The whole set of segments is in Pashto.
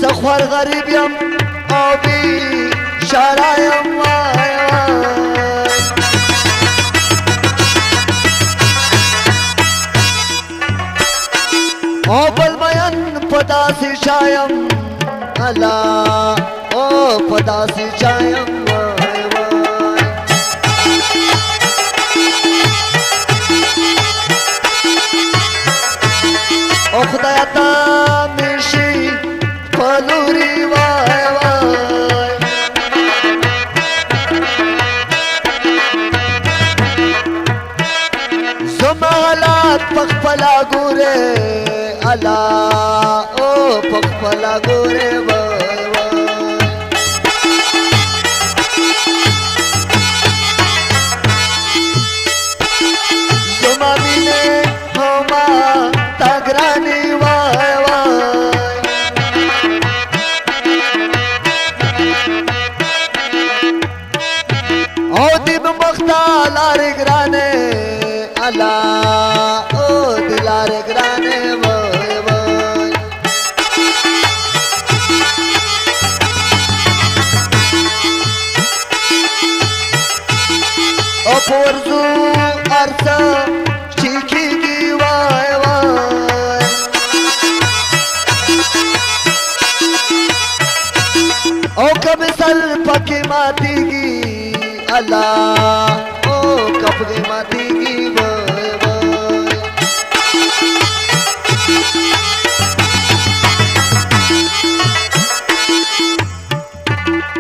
زخور غریب یم او بی شارایم وای وای او بل مین پداسی شایم الله او پداسی شایم وای وای او خدایا تا میشی پلوری وای وای زما حالات پخپلا ګوره الله او پخپلا ګوره وای وای زما مینه هما تاګرانی وای وای او دی بمختا لار گرانه الله او دی لار گرانه وای وای او پورزو ارسا چیکی گی وای وای او کب سل پکی ماتی گی الله او کپڑے ماتی گی وای وای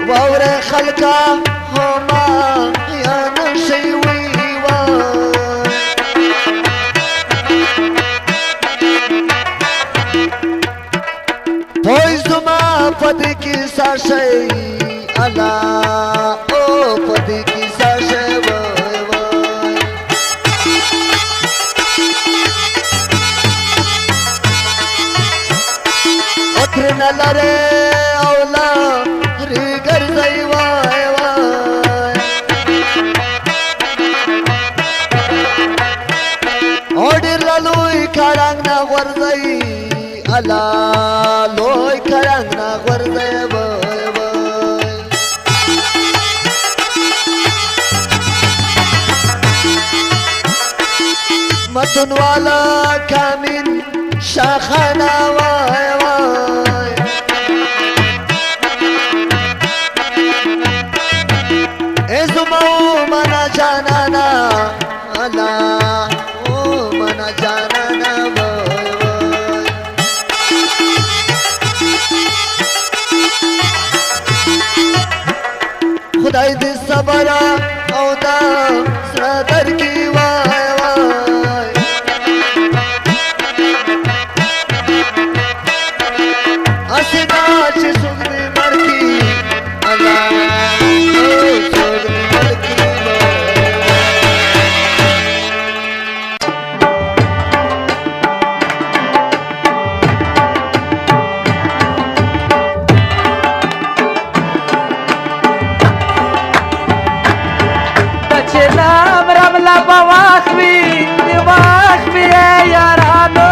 واور خلقا هما یا نشي وی وای پوی زما پد کی ساشي الله او پد کی ساشي وای وای اتر نلره اولا ری ګرځي وای وای اورډر لوی کارنګ نا ورځي الله لوی کارنګ نا ورځي وای وای متن والا کامن شاخانا وای وای ازمو منا جانانا الله او منا جانانا وای وای خدای دې صبر او دا سره درکې وای وای اسدا چې څوک دې مرکی الله څوک دې مرکی چنام رملا بواخوی بواخوی یارانو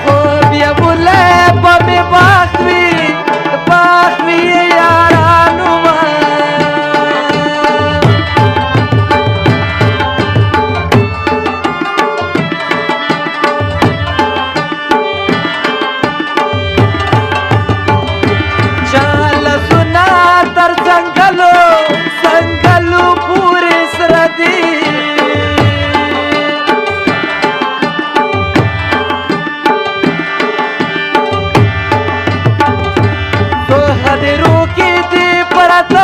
خوب یا بوله بمی باخوی باخوی یارانو تر زنګلو زنګلو پورې سره دي تو هدرو کې دي پرته